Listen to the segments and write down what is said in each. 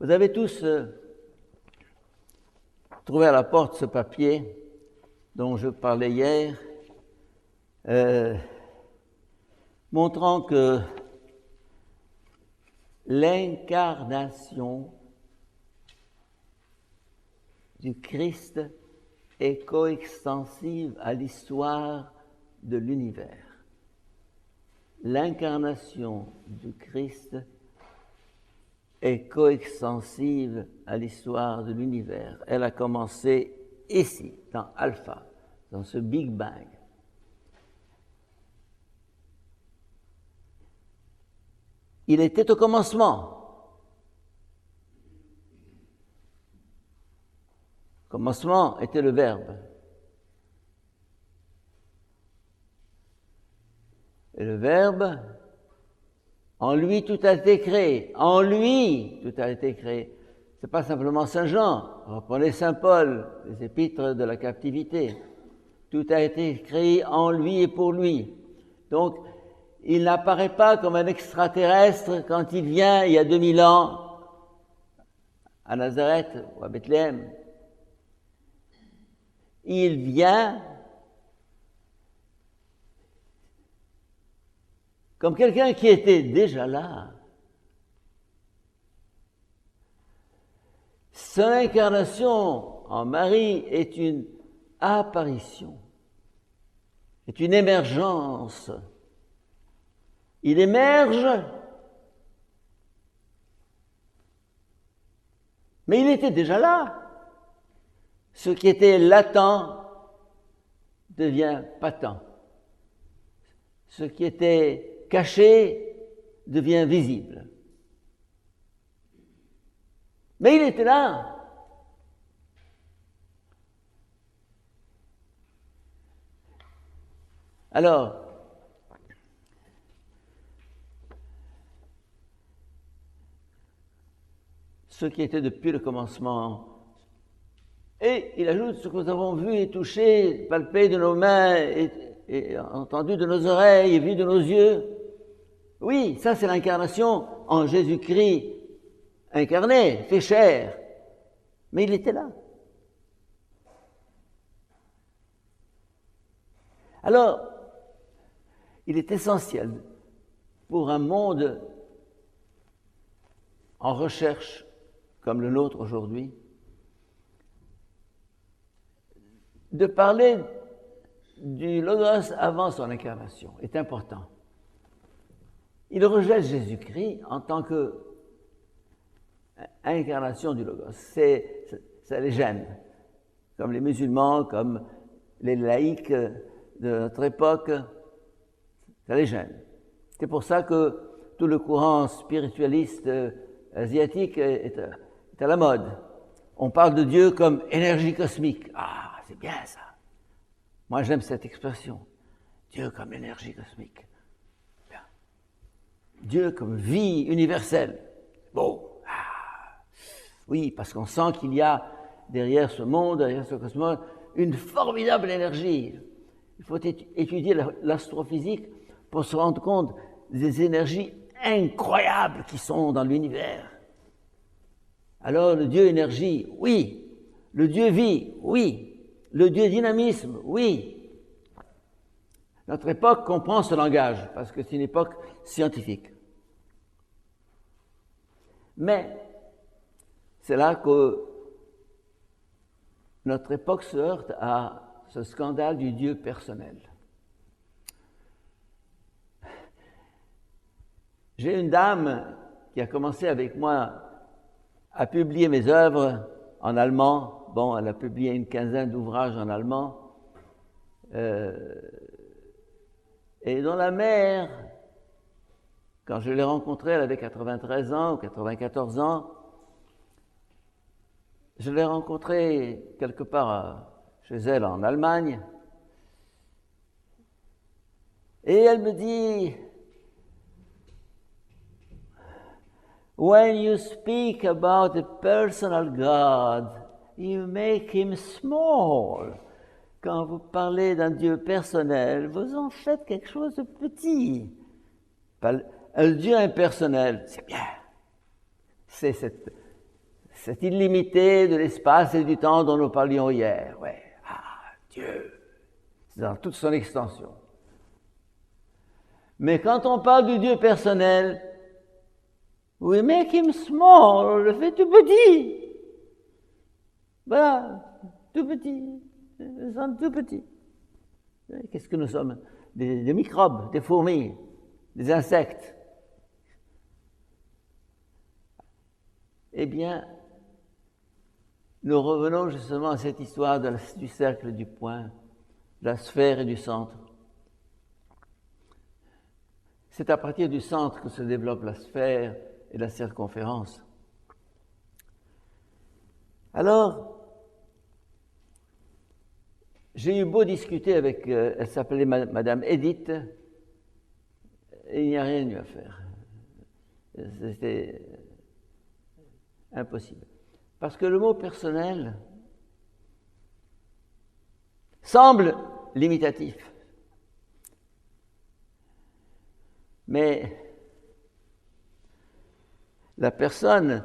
Vous avez tous trouvé à la porte ce papier dont je parlais hier, montrant que l'incarnation du Christ est coextensive à l'histoire de l'univers. L'incarnation du Christ est coextensive à l'histoire de l'univers. Elle a commencé ici, dans Alpha, dans ce Big Bang. Il était au commencement. Le commencement était le Verbe. Et le Verbe, en lui tout a été créé. En lui tout a été créé. Ce n'est pas simplement Saint Jean. Reprenez Saint Paul, les épîtres de la captivité. Tout a été créé en lui et pour lui. Donc, il n'apparaît pas comme un extraterrestre quand il vient, il y a 2000 ans, à Nazareth ou à Bethléem. Il vient comme quelqu'un qui était déjà là. Son incarnation en Marie est une apparition, est une émergence. Il émerge, mais il était déjà là. Ce qui était latent devient patent. Ce qui était caché devient visible. Mais il était là. Alors, ce qui était depuis le commencement. Et il ajoute ce que nous avons vu et touché, palpé de nos mains et entendu de nos oreilles et vu de nos yeux. Oui, ça c'est l'incarnation en Jésus-Christ incarné, fait chair. Mais il était là. Alors, il est essentiel pour un monde en recherche comme le nôtre aujourd'hui, de parler du Logos avant son incarnation est important. Il rejette Jésus-Christ en tant qu'incarnation du Logos. Ça les gêne, comme les musulmans, comme les laïcs de notre époque, ça les gêne. C'est pour ça que tout le courant spiritualiste asiatique est à la mode. On parle de Dieu comme énergie cosmique. Ah, c'est bien ça. Moi, j'aime cette expression. Dieu comme énergie cosmique. Bien. Dieu comme vie universelle. Bon. Ah. Oui, parce qu'on sent qu'il y a derrière ce monde, derrière ce cosmos, une formidable énergie. Il faut étudier l'astrophysique pour se rendre compte des énergies incroyables qui sont dans l'univers. Alors, le Dieu énergie, oui. Le Dieu vie, oui. Le Dieu dynamisme, oui. Notre époque comprend ce langage, parce que c'est une époque scientifique. Mais, c'est là que notre époque se heurte à ce scandale du Dieu personnel. J'ai une dame qui a commencé avec moi à publier mes œuvres en allemand. Bon, elle a publié une quinzaine d'ouvrages en allemand. Et dont la mère, quand je l'ai rencontrée, elle avait 93 ans ou 94 ans. Je l'ai rencontrée quelque part chez elle en Allemagne. Et elle me dit, when you speak about a personal God, you make him small. Quand vous parlez d'un Dieu personnel, vous en faites quelque chose de petit. Un Dieu impersonnel, c'est bien. C'est cette cet illimité de l'espace et du temps dont nous parlions hier. Ouais. Ah, Dieu, c'est dans toute son extension. Mais quand on parle du Dieu personnel, we make him small, on le fait tout petit. Voilà, tout petit. Nous sommes tout petits. Qu'est-ce que nous sommes? Des microbes, des fourmis, des insectes. Eh bien, nous revenons justement à cette histoire du cercle du point, de la sphère et du centre. C'est à partir du centre que se développe la sphère et la circonférence. Alors, j'ai eu beau discuter avec, elle s'appelait Madame Edith, et il n'y a rien eu à faire. C'était impossible. Parce que le mot personnel semble limitatif. Mais la personne,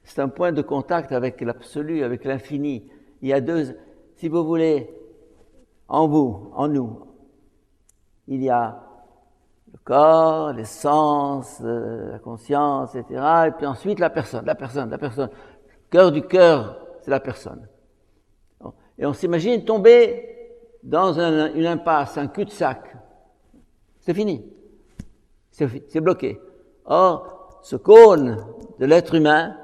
c'est un point de contact avec l'absolu, avec l'infini. Il y a deux, si vous voulez, en vous, en nous, il y a le corps, les sens, la conscience, etc. Et puis ensuite la personne. Cœur du cœur, c'est la personne. Et on s'imagine tomber dans une impasse, un cul-de-sac. C'est fini. C'est bloqué. Or, ce cône de l'être humain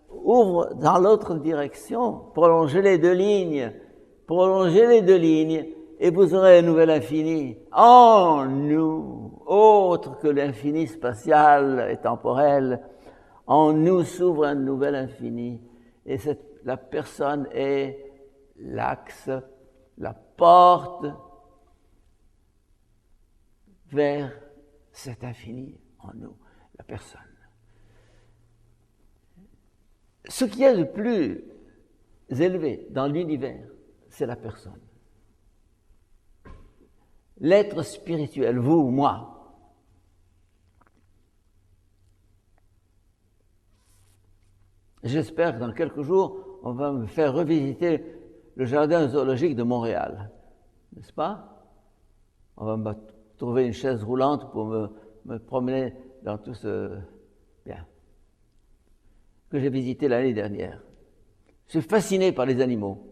ouvre dans l'autre direction, prolongez les deux lignes, et vous aurez un nouvel infini en nous, autre que l'infini spatial et temporel. En nous s'ouvre un nouvel infini, et la personne est l'axe, la porte vers cet infini en nous, la personne. Ce qui est le plus élevé dans l'univers, c'est la personne. L'être spirituel, vous, moi. J'espère que dans quelques jours, on va me faire revisiter le jardin zoologique de Montréal. N'est-ce pas? On va me trouver une chaise roulante pour me promener dans tout ce... Bien. Que j'ai visité l'année dernière. Je suis fasciné par les animaux.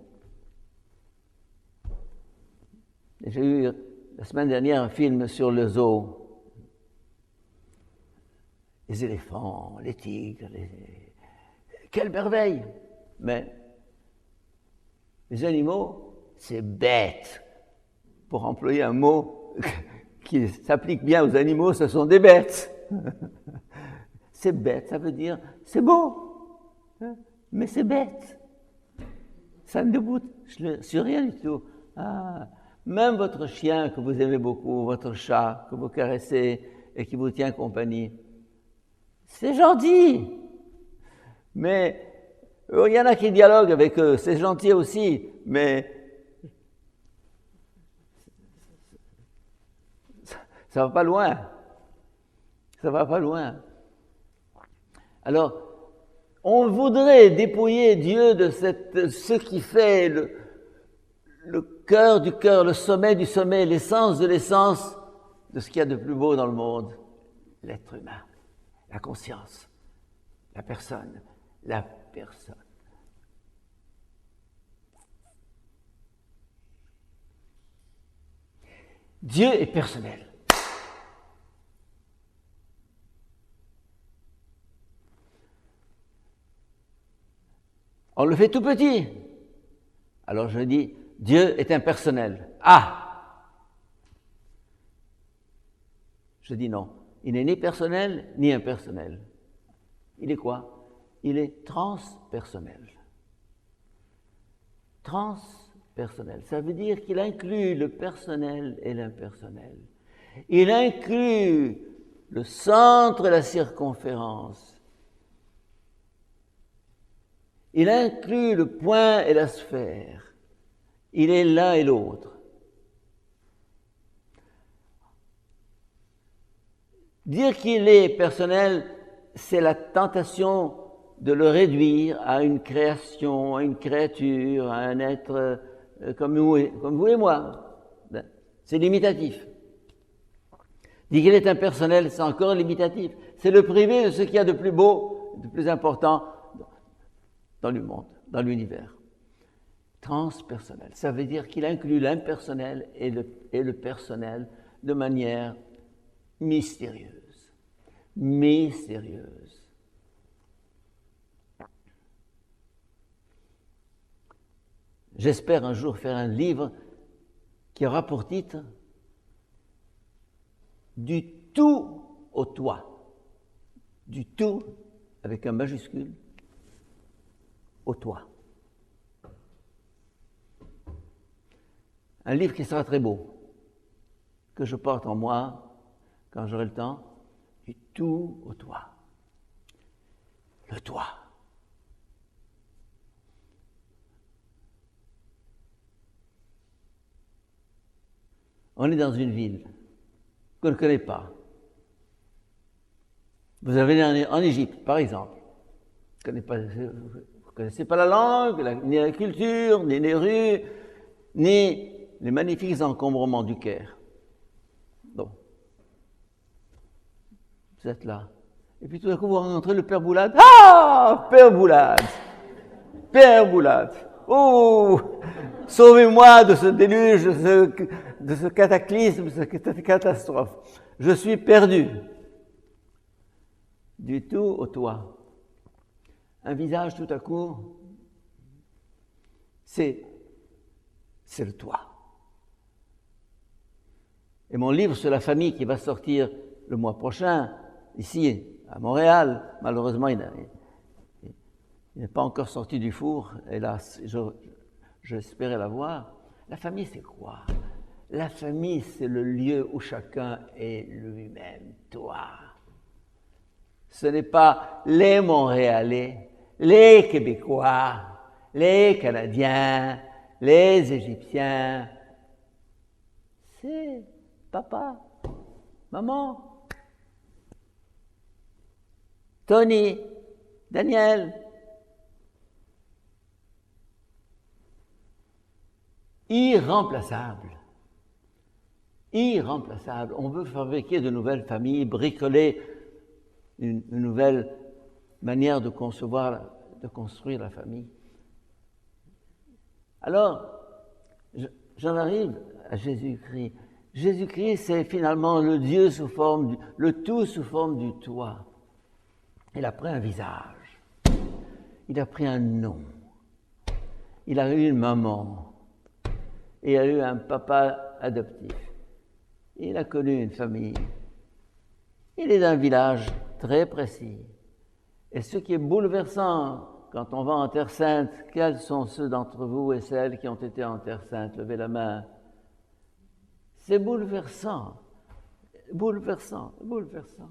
Et j'ai eu la semaine dernière un film sur le zoo. Les éléphants, les tigres, quelle merveille! Mais les animaux, c'est bête. Pour employer un mot qui s'applique bien aux animaux, ce sont des bêtes. C'est bête, ça veut dire c'est beau, mais c'est bête. Ça ne débouche sur rien du tout. Ah, même votre chien que vous aimez beaucoup, votre chat que vous caressez et qui vous tient compagnie, c'est gentil. Mais il y en a qui dialoguent avec eux, c'est gentil aussi, mais ça va pas loin. Ça va pas loin. Alors, on voudrait dépouiller Dieu de ce qui fait le cœur du cœur, le sommet du sommet, l'essence de l'essence de ce qu'il y a de plus beau dans le monde. L'être humain, la conscience, la personne, la personne. Dieu est personnel. On le fait tout petit. Alors je dis, Dieu est impersonnel. Ah! Je dis non. Il n'est ni personnel, ni impersonnel. Il est quoi? Il est transpersonnel. Transpersonnel. Ça veut dire qu'il inclut le personnel et l'impersonnel. Il inclut le centre et la circonférence. Il inclut le point et la sphère. Il est l'un et l'autre. Dire qu'il est personnel, c'est la tentation de le réduire à une création, à une créature, à un être comme vous et moi. C'est limitatif. Dit qu'il est impersonnel, c'est encore limitatif. C'est le privé de ce qu'il y a de plus beau, de plus important dans le monde, dans l'univers. Transpersonnel, ça veut dire qu'il inclut l'impersonnel et le personnel de manière mystérieuse. Mystérieuse. J'espère un jour faire un livre qui aura pour titre « Du tout au toi ». Du tout, avec un majuscule, au toi. Un livre qui sera très beau, que je porte en moi, quand j'aurai le temps, du tout au toi. Le toi. On est dans une ville qu'on ne connaît pas. Vous avez en Égypte, par exemple. Vous ne connaissez pas la langue, ni la culture, ni les rues, ni les magnifiques encombrements du Caire. Bon. Vous êtes là. Et puis tout d'un coup, vous rencontrez le Père Boulade. Ah, Père Boulade! Père Boulade! Oh! Sauvez-moi de ce déluge, de ce cataclysme, de cette catastrophe. Je suis perdu. Du tout au toi. Un visage tout à coup, c'est le toi. Et mon livre sur la famille qui va sortir le mois prochain, ici à Montréal, malheureusement il n'est pas encore sorti du four, hélas, j'espérais l'avoir. La famille c'est quoi? La famille c'est le lieu où chacun est lui-même, toi. Ce n'est pas les Montréalais, les Québécois, les Canadiens, les Égyptiens. C'est papa, maman, Tony, Daniel. Irremplaçable. Irremplaçable. On veut fabriquer de nouvelles familles, bricoler une nouvelle manière de concevoir, de construire la famille. Alors, j'en arrive à Jésus-Christ. Jésus-Christ, c'est finalement le Dieu sous forme, le tout sous forme du toi. Il a pris un visage, il a pris un nom, il a eu une maman, et il a eu un papa adoptif. Il a connu une famille. Il est d'un village très précis. Et ce qui est bouleversant quand on va en Terre Sainte, quels sont ceux d'entre vous et celles qui ont été en Terre Sainte? Levez la main. C'est bouleversant, bouleversant, bouleversant.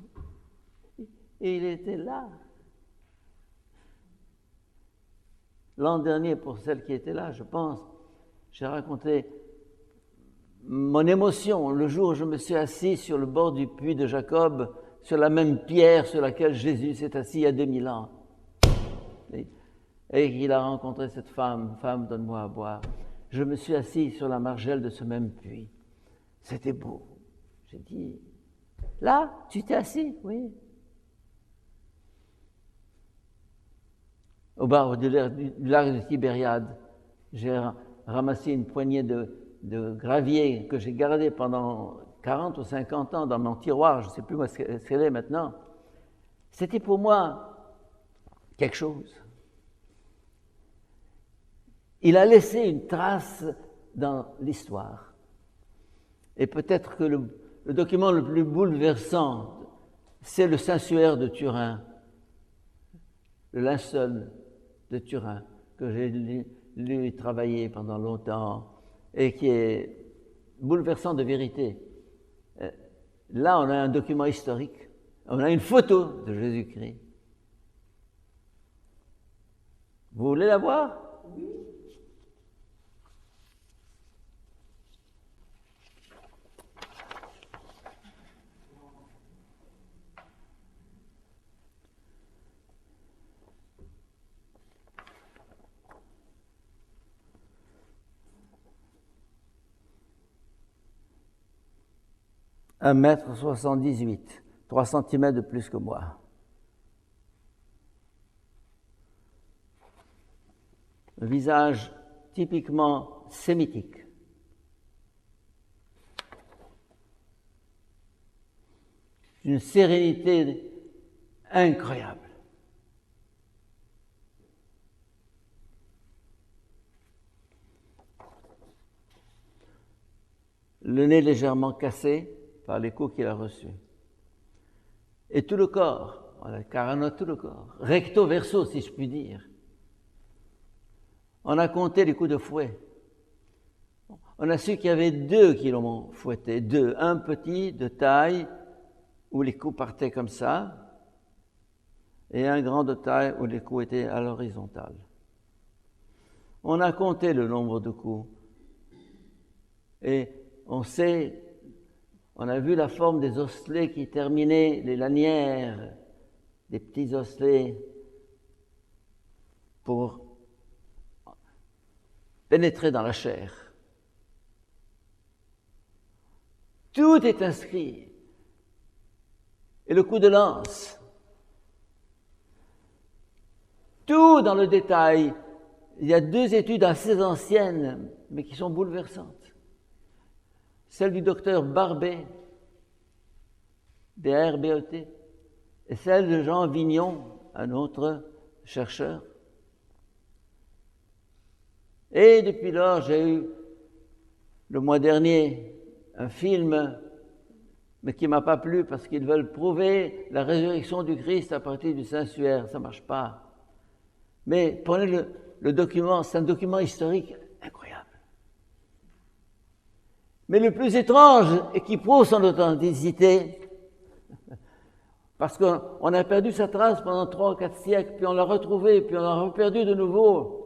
Et il était là. L'an dernier, pour celles qui étaient là, je pense, j'ai raconté mon émotion le jour où je me suis assis sur le bord du puits de Jacob, sur la même pierre sur laquelle Jésus s'est assis il y a 2000 ans. Et qu'il a rencontré cette femme, femme, donne-moi à boire. Je me suis assis sur la margelle de ce même puits. C'était beau. J'ai dit, là, tu t'es assis? Oui. Au bord du lac de Tibériade, j'ai ramassé une poignée de gravier que j'ai gardé pendant 40 ou 50 ans dans mon tiroir, je ne sais plus où ce qu'elle est maintenant. C'était pour moi quelque chose. Il a laissé une trace dans l'histoire. Et peut-être que le document le plus bouleversant, c'est le Saint-Suaire de Turin, le linceul de Turin, que j'ai lu et travaillé pendant longtemps, et qui est bouleversant de vérité. Là, on a un document historique, on a une photo de Jésus-Christ. Vous voulez la voir? Oui. 1,78 m, 3 cm de plus que moi. Un visage typiquement sémitique. Une sérénité incroyable. Le nez légèrement cassé par les coups qu'il a reçus. Et tout le corps, carrément tout le corps, recto verso si je puis dire. On a compté les coups de fouet. On a su qu'il y avait 2 qui l'ont fouetté, 2. Un petit de taille où les coups partaient comme ça et un grand de taille où les coups étaient à l'horizontale. On a compté le nombre de coups et on a vu la forme des osselets qui terminaient les lanières, des petits osselets pour pénétrer dans la chair. Tout est inscrit. Et le coup de lance. Tout dans le détail. Il y a 2 études assez anciennes, mais qui sont bouleversantes. Celle du docteur Barbet, BRBET, et celle de Jean Vignon, un autre chercheur. Et depuis lors, j'ai eu, le mois dernier, un film, mais qui ne m'a pas plu parce qu'ils veulent prouver la résurrection du Christ à partir du Saint-Suaire. Ça ne marche pas. Mais prenez le document, c'est un document historique incroyable. Mais le plus étrange, et qui prouve son authenticité, parce qu'on a perdu sa trace pendant 3 ou 4 siècles, puis on l'a retrouvée, puis on l'a reperdu de nouveau.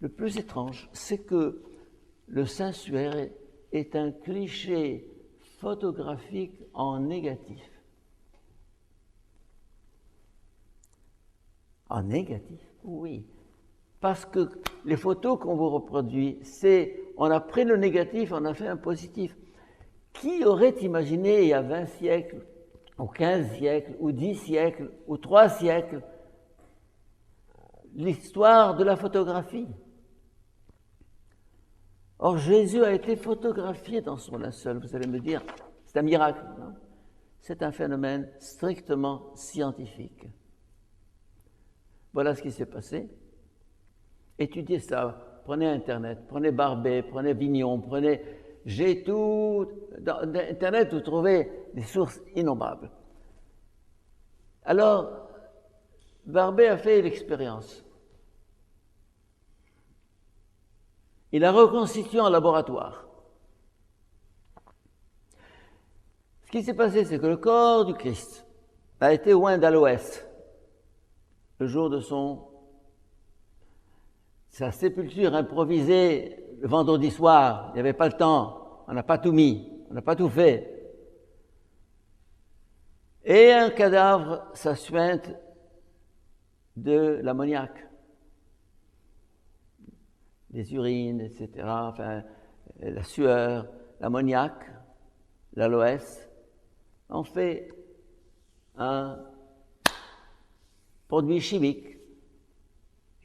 Le plus étrange, c'est que le Saint-Suaire est un cliché photographique en négatif. En négatif, oui. Parce que les photos qu'on vous reproduit, on a pris le négatif, on a fait un positif. Qui aurait imaginé il y a 20 siècles, ou 15 siècles, ou 10 siècles, ou 3 siècles, l'histoire de la photographie? Or, Jésus a été photographié dans son linceul. Vous allez me dire, c'est un miracle, non? C'est un phénomène strictement scientifique. Voilà ce qui s'est passé. Étudiez ça. Prenez Internet, prenez Barbet, prenez Vignon, j'ai tout. Dans Internet, vous trouvez des sources innombrables. Alors, Barbet a fait l'expérience. Il a reconstitué en laboratoire. Ce qui s'est passé, c'est que le corps du Christ a été oint d'aloès le jour de sa sépulture improvisée le vendredi soir. Il n'y avait pas le temps, on n'a pas tout mis, on n'a pas tout fait. Et un cadavre s'assuinte de l'ammoniac. Les urines, etc., enfin, la sueur, l'ammoniac, l'aloès, on fait un produit chimique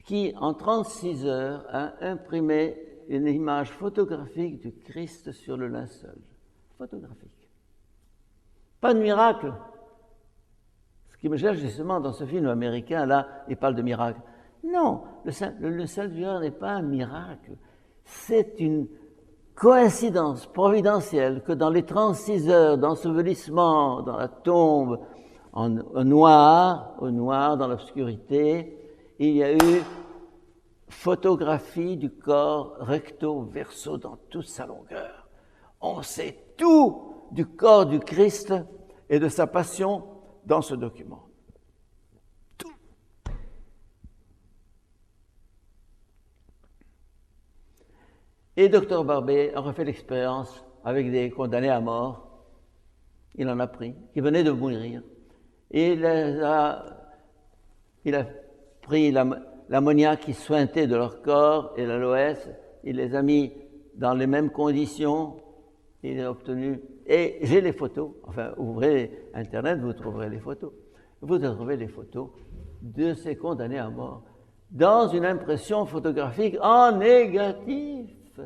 qui, en 36 heures, a imprimé une image photographique du Christ sur le linceul. Photographique. Pas de miracle. Ce qui me gêne justement dans ce film américain, là, il parle de miracle. Non, le Saint-Suaire n'est pas un miracle. C'est une coïncidence providentielle que dans les 36 heures d'ensevelissement dans la tombe, au noir, dans l'obscurité, il y a eu photographie du corps recto verso dans toute sa longueur. On sait tout du corps du Christ et de sa passion dans ce document. Et Dr Barbet a refait l'expérience avec des condamnés à mort. Il en a pris, qui venaient de mourir. Et il a pris l'ammoniac qui suintait de leur corps et l'aloès. Il les a mis dans les mêmes conditions Il a obtenu, et j'ai les photos, enfin, ouvrez Internet, vous trouverez les photos. Vous trouverez les photos de ces condamnés à mort dans une impression photographique en négatif.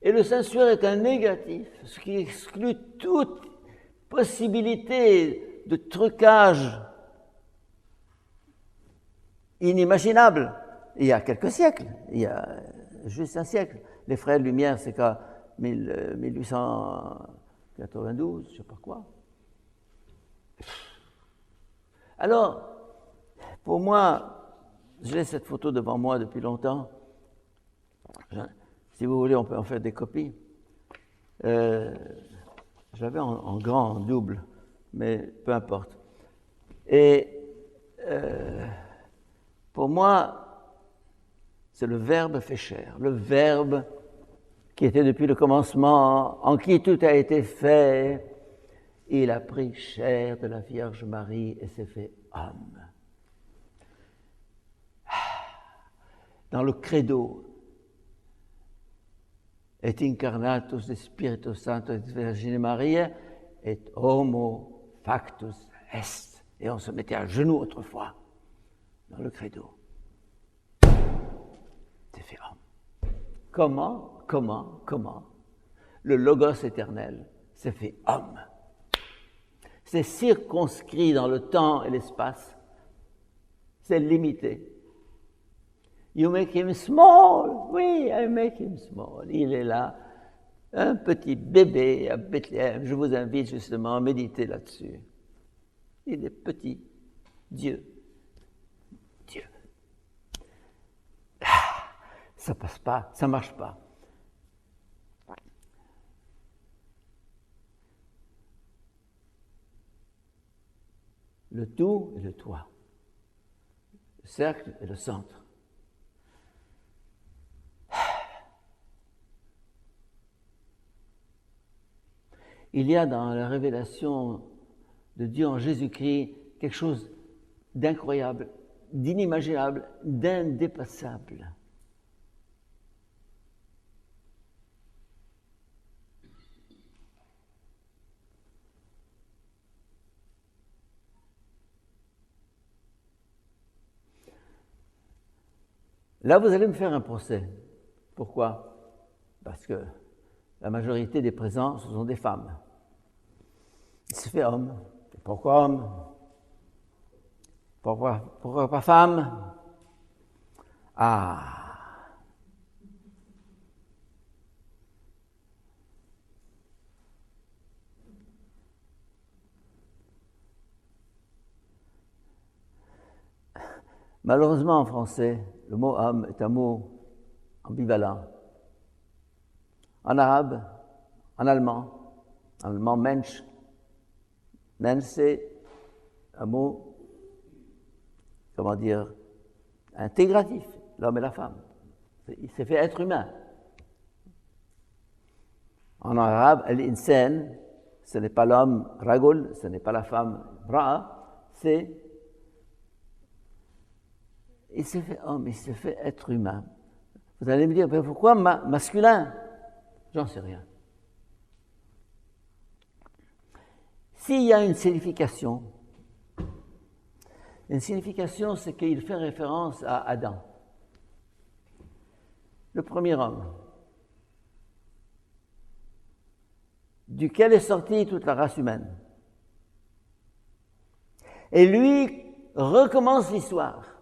Et le Saint-Suaire est un négatif, ce qui exclut toute possibilité de trucage inimaginable. Il y a quelques siècles, il y a juste un siècle. Les frères Lumière, c'est qu'à 1892, je ne sais pas quoi. Alors, pour moi, j'ai cette photo devant moi depuis longtemps. Si vous voulez, on peut en faire des copies. J'avais en grand, en double, mais peu importe. Et pour moi, c'est le Verbe fait chair, le Verbe qui était depuis le commencement, en qui tout a été fait. Il a pris chair de la Vierge Marie et s'est fait homme. Dans le credo, et incarnatus de Spiritus Sancto et Virgine Maria, et homo factus est. Et on se mettait à genoux autrefois, dans le credo. C'est fait homme. Comment le Logos éternel s'est fait homme. C'est circonscrit dans le temps et l'espace. C'est limité. You make him small. Oui, I make him small. Il est là, un petit bébé à Bethléem. Je vous invite justement à méditer là-dessus. Il est petit. Dieu. Ça passe pas, ça marche pas. Le tout et le toi. Le cercle et le centre. Il y a dans la révélation de Dieu en Jésus-Christ quelque chose d'incroyable, d'inimaginable, d'indépassable. Là, vous allez me faire un procès. Pourquoi? Parce que la majorité des présents, ce sont des femmes. Il se fait homme. Et pourquoi homme? Pourquoi pas femme? Ah! Malheureusement, en français, le mot homme est un mot ambivalent. En arabe, en allemand Mensch, c'est un mot, comment dire, intégratif, l'homme et la femme. Il s'est fait être humain. En arabe, al-insan, ce n'est pas l'homme ragul, ce n'est pas la femme bra, c'est il s'est fait homme, il s'est fait être humain. Vous allez me dire, mais pourquoi masculin? J'en sais rien. S'il y a une signification, c'est qu'il fait référence à Adam, le premier homme, duquel est sortie toute la race humaine. Et lui recommence l'histoire.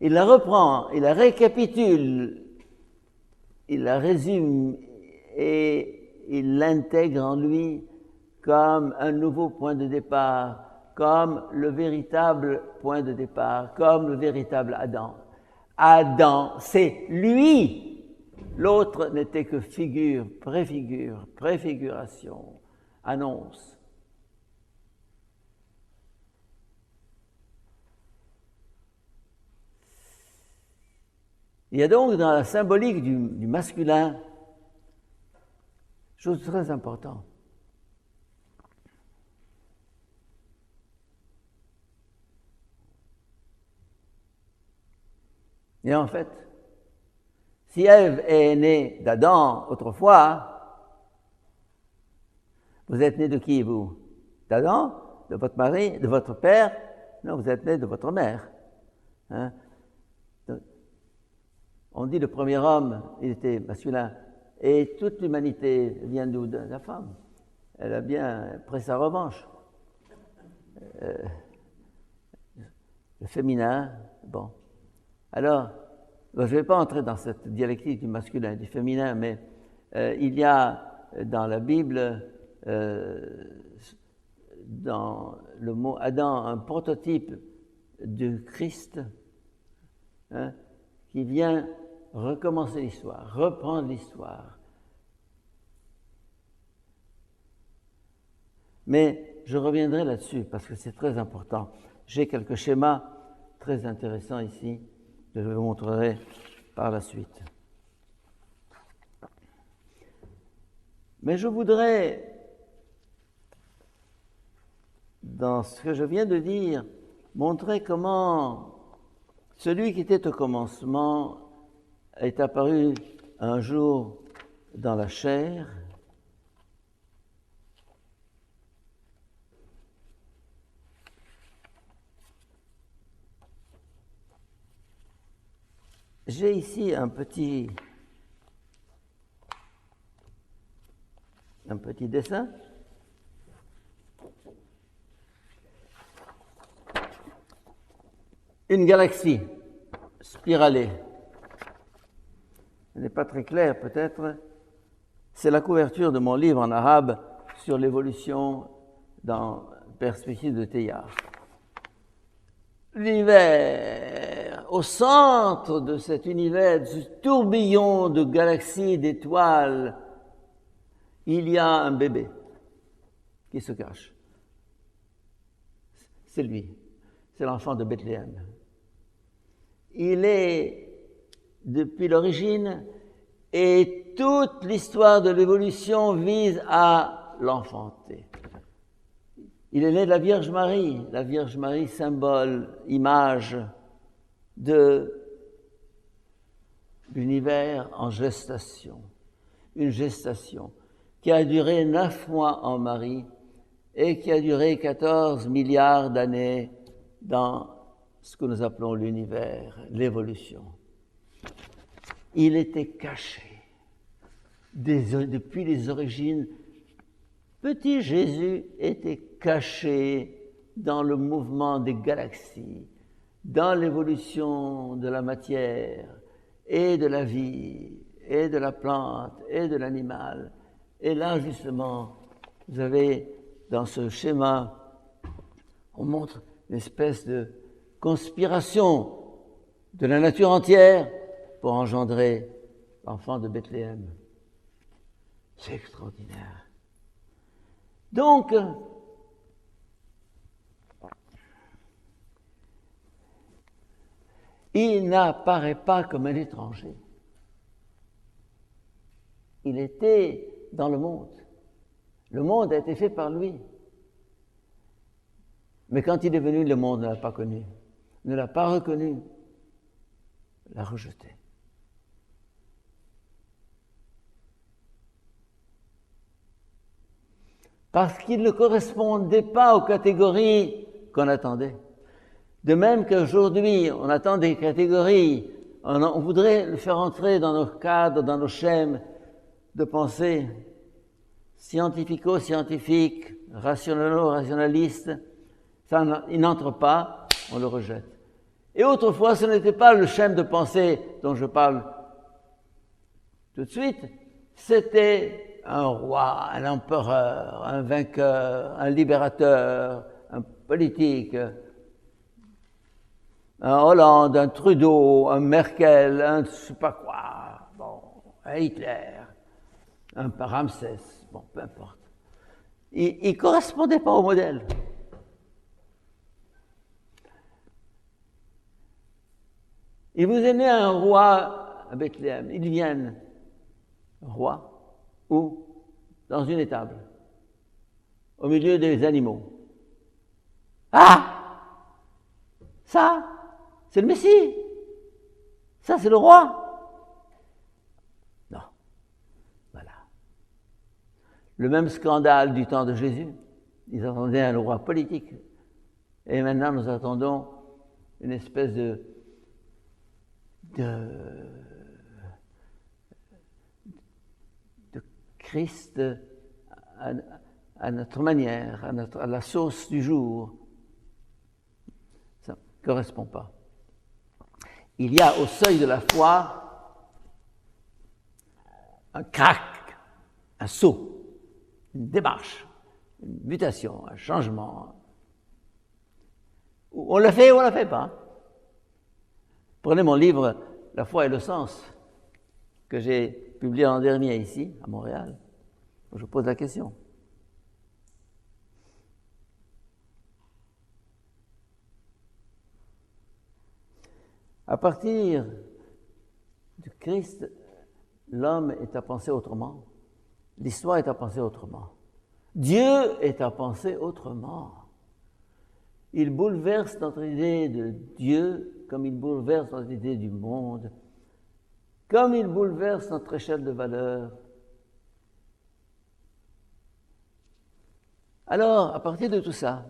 Il la reprend, il la récapitule, il la résume et il l'intègre en lui comme un nouveau point de départ, comme le véritable point de départ, comme le véritable Adam. Adam, c'est lui. L'autre n'était que figure, préfiguration, annonce. Il y a donc dans la symbolique du masculin chose très importante. Et en fait, Si Ève est née d'Adam autrefois, vous êtes né de qui, vous? D'Adam? De votre mari? De votre père? Non, vous êtes né de votre mère. Hein? On dit le premier homme, il était masculin. Et toute l'humanité vient d'où? De la femme. Elle a bien pris sa revanche. Le féminin, bon. Alors, je ne vais pas entrer dans cette dialectique du masculin et du féminin, mais il y a dans la Bible, dans le mot Adam, un prototype du Christ, hein, qui vient recommencer l'histoire, reprendre l'histoire. Mais je reviendrai là-dessus parce que c'est très important. J'ai quelques schémas très intéressants ici que je vous montrerai par la suite. Mais je voudrais, dans ce que je viens de dire, montrer comment celui qui était au commencement est apparu un jour dans la chair. J'ai ici un petit dessin. Une galaxie spiralée. Ce n'est pas très clair peut-être. C'est la couverture de mon livre en arabe sur l'évolution dans Perspective de Teilhard. L'univers, au centre de cet univers, de ce tourbillon de galaxies, d'étoiles, il y a un bébé qui se cache. C'est lui, c'est l'enfant de Bethléem. Il est, depuis l'origine, et toute l'histoire de l'évolution vise à l'enfanter. Il est né de la Vierge Marie, symbole, image de l'univers en gestation. Une gestation qui a duré 9 mois en Marie et qui a duré 14 milliards d'années dans ce que nous appelons l'univers, l'évolution. Il était caché depuis les origines. Petit Jésus était caché dans le mouvement des galaxies, dans l'évolution de la matière et de la vie, et de la plante et de l'animal. Et là, justement, vous avez dans ce schéma, on montre une espèce de conspiration de la nature entière pour engendrer l'enfant de Bethléem. C'est extraordinaire. Donc, il n'apparaît pas comme un étranger. Il était dans le monde. Le monde a été fait par lui. Mais quand il est venu, le monde ne l'a pas connu, ne l'a pas reconnu, l'a rejeté. Parce qu'il ne correspondait pas aux catégories qu'on attendait. De même qu'aujourd'hui, on attend des catégories, on voudrait le faire entrer dans nos cadres, dans nos schèmes de pensée scientifico-scientifiques, rationalo-rationalistes. Ça, il n'entre pas, on le rejette. Et autrefois, ce n'était pas le schème de pensée dont je parle tout de suite, c'était un roi, un empereur, un vainqueur, un libérateur, un politique, un Hollande, un Trudeau, un Merkel, un je ne sais pas quoi, bon, un Hitler, un Ramsès, bon, peu importe. Il ne correspondait pas au modèle. Il vous est né un roi à Bethléem. Ils viennent, roi, où? Dans une étable, au milieu des animaux. Ah! Ça, c'est le Messie. Ça, c'est le roi. Le même scandale du temps de Jésus. Ils attendaient un roi politique. Et maintenant, nous attendons une espèce de Christ à notre manière, à la sauce du jour. Ça ne correspond pas. Il y a au seuil de la foi un crack, un saut, une démarche, une mutation, un changement. On le fait ou on ne le fait pas. Prenez mon livre « La foi et le sens » que j'ai publié l'an dernier ici, à Montréal. Je vous pose la question. À partir du Christ, l'homme est à penser autrement. L'histoire est à penser autrement. Dieu est à penser autrement. Il bouleverse notre idée de Dieu comme il bouleverse notre idée du monde, comme il bouleverse notre échelle de valeurs. Alors, à partir de tout ça,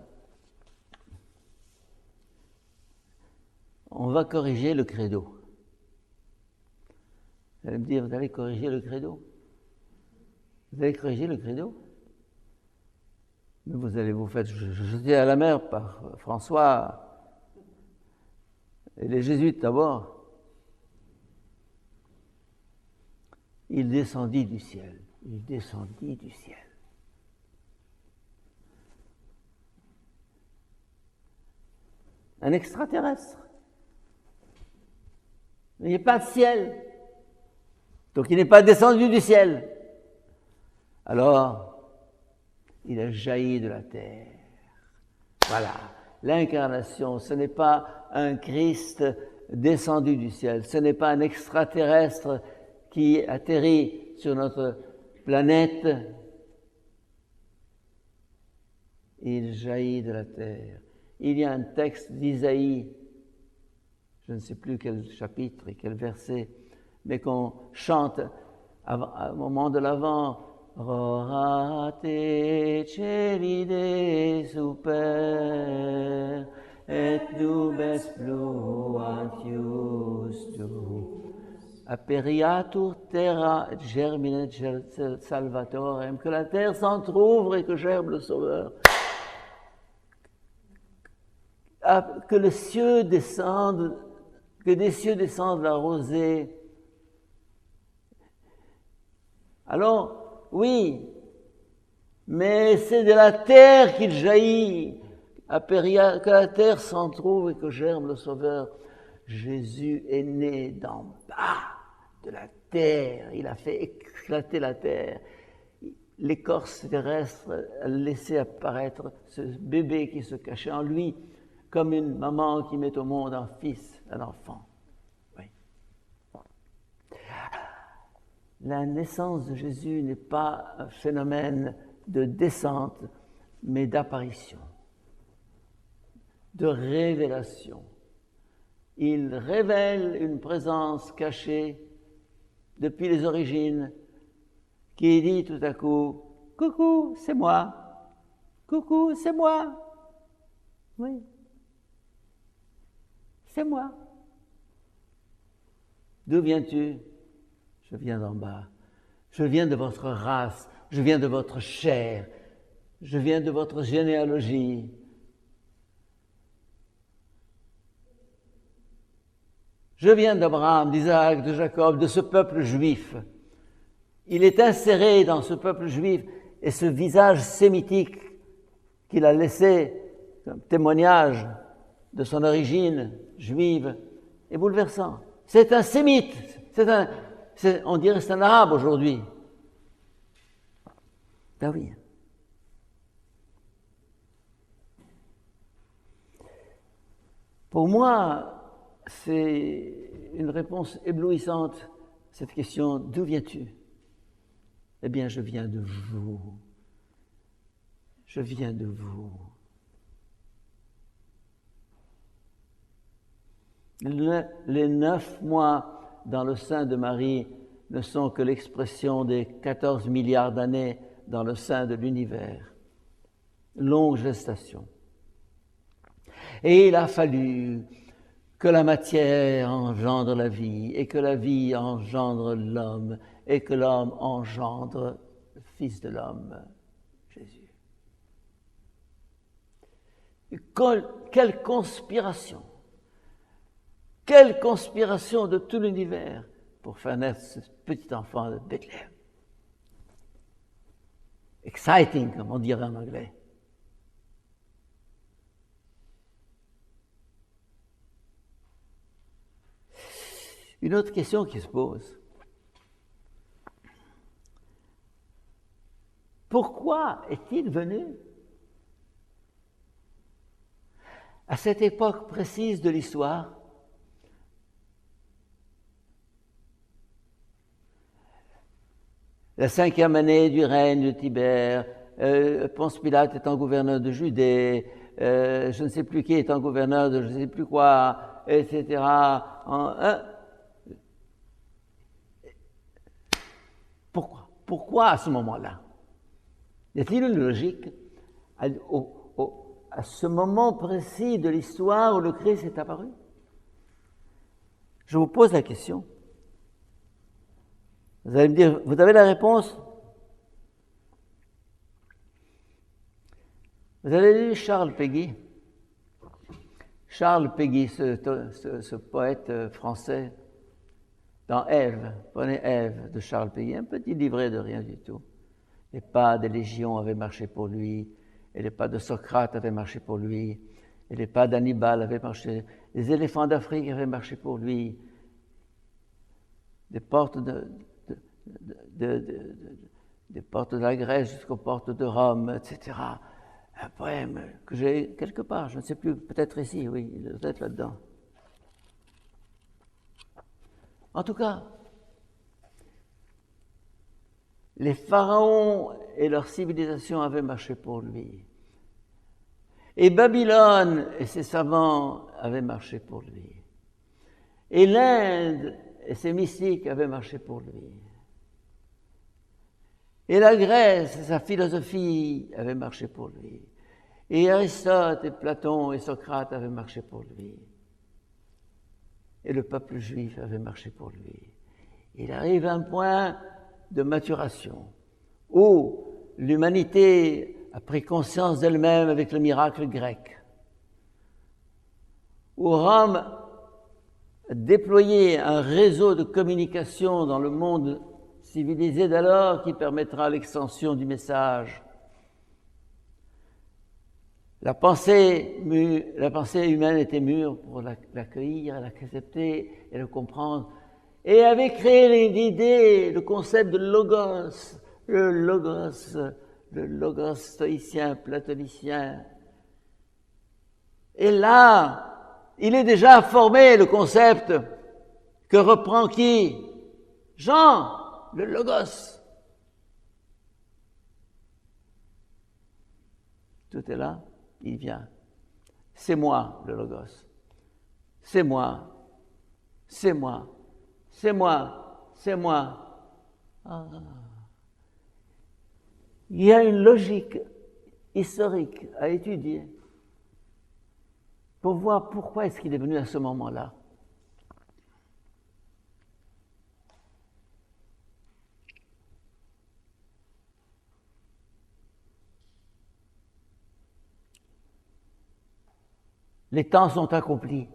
on va corriger le credo. Vous allez me dire, vous allez corriger le credo? Vous allez corriger le credo? Mais vous allez vous faire jeter à la mer par François et les jésuites d'abord. Il descendit du ciel. Il descendit du ciel. Un extraterrestre. Il n'y a pas de ciel. Donc il n'est pas descendu du ciel. Alors, il a jailli de la terre. Voilà. L'incarnation, ce n'est pas un Christ descendu du ciel. Ce n'est pas un extraterrestre qui atterrit sur notre planète. Il jaillit de la terre. Il y a un texte d'Isaïe, je ne sais plus quel chapitre et quel verset, mais qu'on chante au moment de l'Avent. Rorate celide super et nubes fluentius tu aperiatur terra germine salvatorem, que la terre s'entr'ouvre et que germe le Sauveur. Que le cieux descende, que des cieux descende la rosée. Alors, oui, mais c'est de la terre qu'il jaillit, que la terre s'en trouve et que germe le Sauveur. Jésus est né d'en bas, de la terre, il a fait éclater la terre. L'écorce terrestre a laissé apparaître ce bébé qui se cachait en lui, comme une maman qui met au monde un fils, un enfant. La naissance de Jésus n'est pas un phénomène de descente, mais d'apparition, de révélation. Il révèle une présence cachée depuis les origines qui dit tout à coup « Coucou, c'est moi. Coucou, c'est moi. Oui, c'est moi. D'où viens-tu ? Je viens d'en bas. Je viens de votre race. Je viens de votre chair. Je viens de votre généalogie. Je viens d'Abraham, d'Isaac, de Jacob, de ce peuple juif. Il est inséré dans ce peuple juif et ce visage sémitique qu'il a laissé comme témoignage de son origine juive est bouleversant. C'est un sémite. On dirait que c'est un arabe aujourd'hui. Ben oui. Pour moi, c'est une réponse éblouissante, cette question, d'où viens-tu ? Eh bien, je viens de vous. Je viens de vous. Les 9 mois dans le sein de Marie ne sont que l'expression des 14 milliards d'années dans le sein de l'univers. Longue gestation. Et il a fallu que la matière engendre la vie, et que la vie engendre l'homme, et que l'homme engendre le Fils de l'homme, Jésus. Et quelle conspiration! Quelle conspiration de tout l'univers pour faire naître ce petit enfant de Bethléem. Exciting, comme on dirait en anglais. Une autre question qui se pose. Pourquoi est-il venu à cette époque précise de l'histoire? La 5e année du règne de Tibère, Ponce Pilate étant gouverneur de Judée, je ne sais plus qui étant gouverneur de je ne sais plus quoi, etc. Pourquoi à ce moment-là? Y a-t-il une logique à ce moment précis de l'histoire où le Christ est apparu? Je vous pose la question. Vous allez me dire, vous avez la réponse? Vous avez lu Charles Péguy? Charles Péguy, ce poète français, dans Ève, prenez Ève de Charles Péguy, un petit livret de rien du tout. Les pas des légions avaient marché pour lui, et les pas de Socrate avaient marché pour lui, et les pas d'Hannibal avaient marché, les éléphants d'Afrique avaient marché pour lui, des portes des portes de la Grèce jusqu'aux portes de Rome, etc. Un poème que j'ai quelque part, je ne sais plus, peut-être ici, oui, il doit être là-dedans. En tout cas, les pharaons et leur civilisation avaient marché pour lui. Et Babylone et ses savants avaient marché pour lui. Et l'Inde et ses mystiques avaient marché pour lui. Et la Grèce et sa philosophie avaient marché pour lui. Et Aristote et Platon et Socrate avaient marché pour lui. Et le peuple juif avait marché pour lui. Il arrive à un point de maturation où l'humanité a pris conscience d'elle-même avec le miracle grec, où Rome a déployé un réseau de communication dans le monde civilisé d'alors qui permettra l'extension du message. La pensée humaine était mûre pour l'accueillir, l'accepter et le comprendre, et avait créé l'idée, le concept de logos, le logos stoïcien, platonicien. Et là, il est déjà formé le concept que reprend qui? Jean, le logos. Tout est là, il vient. C'est moi, le logos. C'est moi. C'est moi. C'est moi. C'est moi. Ah. Il y a une logique historique à étudier pour voir pourquoi est-ce qu'il est venu à ce moment-là. Les temps sont accomplis.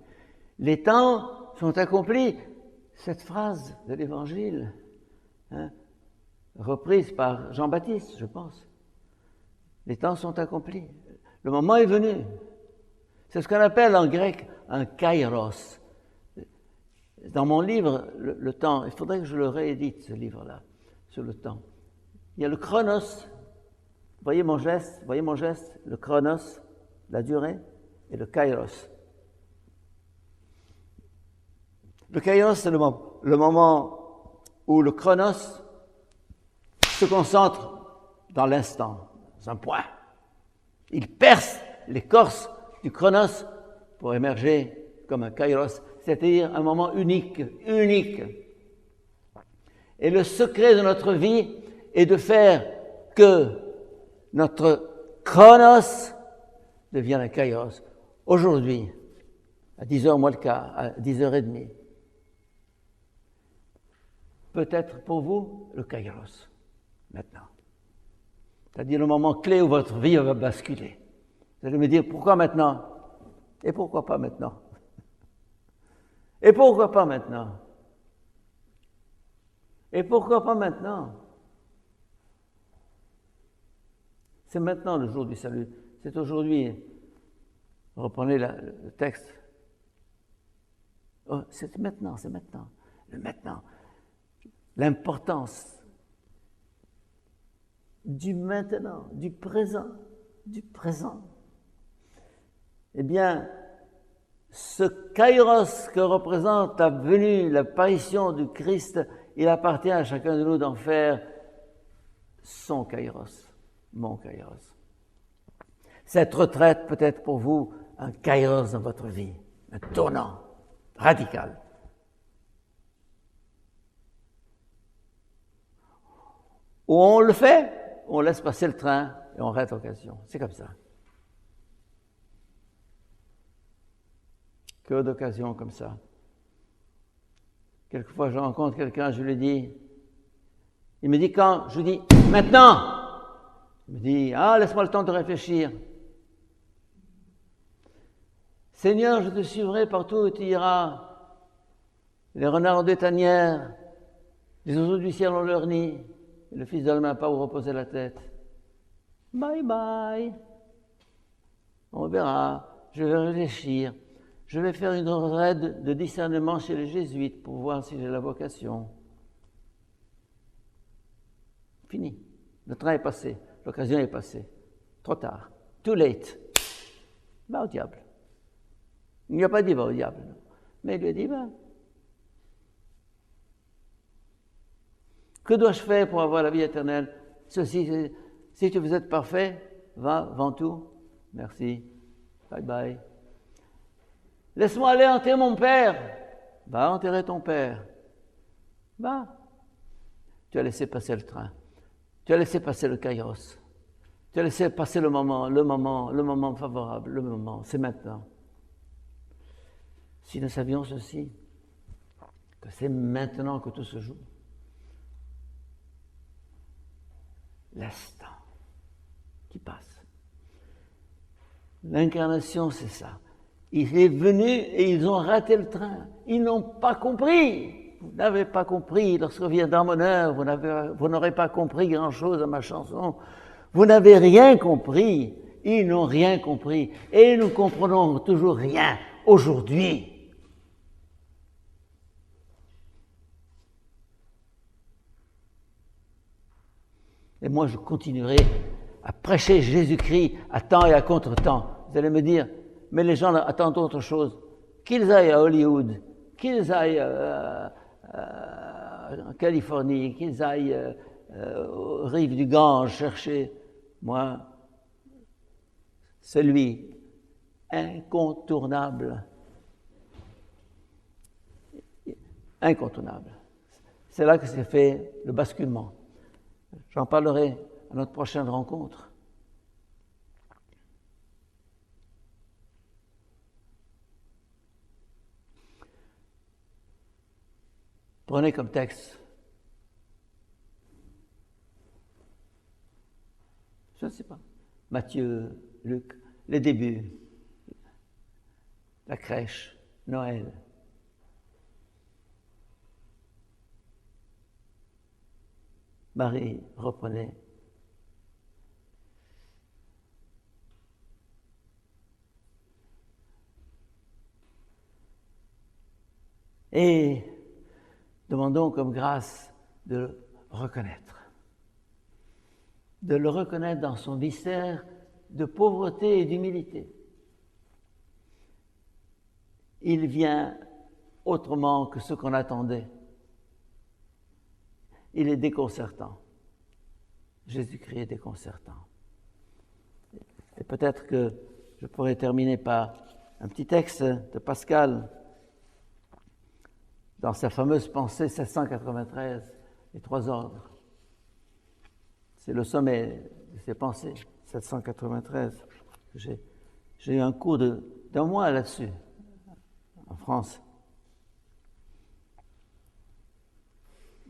Les temps sont accomplis. Cette phrase de l'Évangile, reprise par Jean-Baptiste, je pense. Les temps sont accomplis. Le moment est venu. C'est ce qu'on appelle en grec un kairos. Dans mon livre, le temps, il faudrait que je le réédite, ce livre-là, sur le temps. Il y a le chronos. Voyez mon geste, le chronos, la durée, et le kairos. Le kairos, c'est le moment où le chronos se concentre dans l'instant, dans un point. Il perce l'écorce du chronos pour émerger comme un kairos, c'est-à-dire un moment unique. Et le secret de notre vie est de faire que notre chronos devient le kairos. Aujourd'hui, à 10h moins le quart, à 10h30. Peut-être pour vous, le kairos, maintenant. C'est-à-dire le moment clé où votre vie va basculer. Vous allez me dire, pourquoi maintenant? Et pourquoi pas maintenant? Et pourquoi pas maintenant? Et pourquoi pas maintenant? C'est maintenant le jour du salut. C'est aujourd'hui. Reprenez le texte. Oh, c'est maintenant, c'est maintenant. Le maintenant. L'importance du maintenant, du présent, du présent. Eh bien, ce kairos que représente la venue, l'apparition du Christ, il appartient à chacun de nous d'en faire son kairos, mon kairos. Cette retraite peut être pour vous un kairos dans votre vie, un tournant radical. Ou on le fait, on laisse passer le train et on rate l'occasion. C'est comme ça. Que d'occasions comme ça. Quelquefois, je rencontre quelqu'un, je lui dis, il me dit quand? Je lui dis, maintenant! Il me dit, laisse-moi le temps de réfléchir. Seigneur, je te suivrai partout où tu iras. Les renards ont des tanières, les oiseaux du ciel ont leur nid, et le Fils de l'homme n'a pas où reposer la tête. Bye bye. On verra, je vais réfléchir. Je vais faire une retraite de discernement chez les jésuites pour voir si j'ai la vocation. Fini. Le train est passé, l'occasion est passée. Trop tard. Too late. Va au diable. Il n'y a pas dit va au diable, mais il lui a dit va. Que dois-je faire pour avoir la vie éternelle? Ceci, si tu veux être parfait, va, vends tout. Merci. Bye bye. Laisse-moi aller enterrer mon père. Va enterrer ton père. Va. Tu as laissé passer le train. Tu as laissé passer le kairos. Tu as laissé passer le moment favorable, le moment. C'est maintenant. Si nous savions ceci, que c'est maintenant que tout se joue. L'instant qui passe. L'incarnation, c'est ça. Il est venu et ils ont raté le train. Ils n'ont pas compris. Vous n'avez pas compris. Lorsque vient dans mon heure, vous n'aurez pas compris grand-chose à ma chanson. Vous n'avez rien compris. Ils n'ont rien compris. Et nous comprenons toujours rien aujourd'hui. Et moi, je continuerai à prêcher Jésus-Christ à temps et à contre-temps. Vous allez me dire, mais les gens attendent autre chose. Qu'ils aillent à Hollywood, qu'ils aillent en Californie, qu'ils aillent aux rives du Gange chercher. Moi, celui incontournable. Incontournable. C'est là que s'est fait le basculement. J'en parlerai à notre prochaine rencontre. Prenez comme texte. Je ne sais pas. Matthieu, Luc, les débuts, la crèche, Noël. Marie, reprenez. Et demandons comme grâce de le reconnaître. De le reconnaître dans son mystère de pauvreté et d'humilité. Il vient autrement que ce qu'on attendait. Il est déconcertant. Jésus-Christ est déconcertant. Et peut-être que je pourrais terminer par un petit texte de Pascal dans sa fameuse pensée 793, les trois ordres. c'est le sommet de ses pensées, 793. J'ai eu un cours d'un mois là-dessus, en France.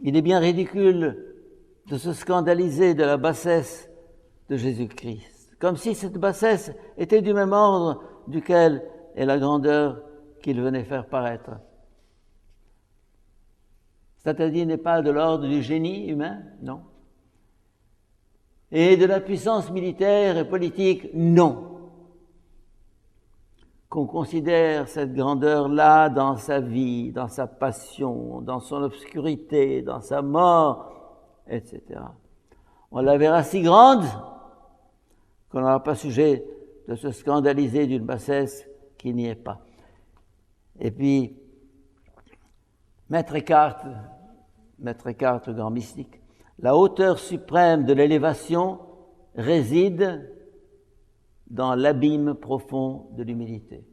Il est bien ridicule de se scandaliser de la bassesse de Jésus-Christ, comme si cette bassesse était du même ordre duquel est la grandeur qu'il venait faire paraître. C'est-à-dire n'est pas de l'ordre du génie humain, non. Et de la puissance militaire et politique, non. Qu'on considère cette grandeur-là dans sa vie, dans sa passion, dans son obscurité, dans sa mort, etc. On la verra si grande qu'on n'aura pas sujet de se scandaliser d'une bassesse qui n'y est pas. Et puis, Maître Eckhart, le grand mystique, la hauteur suprême de l'élévation réside dans l'abîme profond de l'humilité.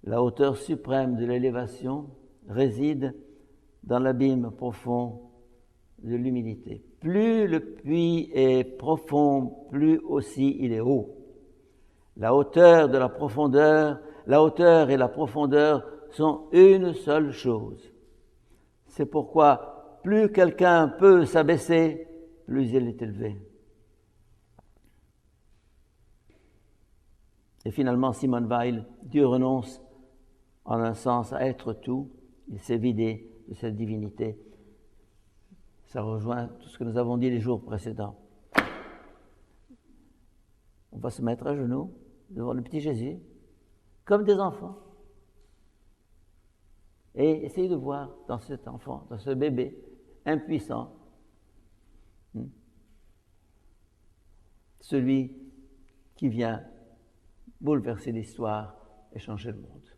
La hauteur suprême de l'élévation réside dans l'abîme profond de l'humilité. Plus le puits est profond, plus aussi il est haut. La hauteur et la profondeur sont une seule chose. C'est pourquoi plus quelqu'un peut s'abaisser, plus il est élevé. Et finalement, Simone Weil, Dieu renonce en un sens à être tout, il s'est vidé de cette divinité. Ça rejoint tout ce que nous avons dit les jours précédents. On va se mettre à genoux devant le petit Jésus, comme des enfants, et essayer de voir dans cet enfant, dans ce bébé impuissant, celui qui vient bouleverser l'histoire et changer le monde.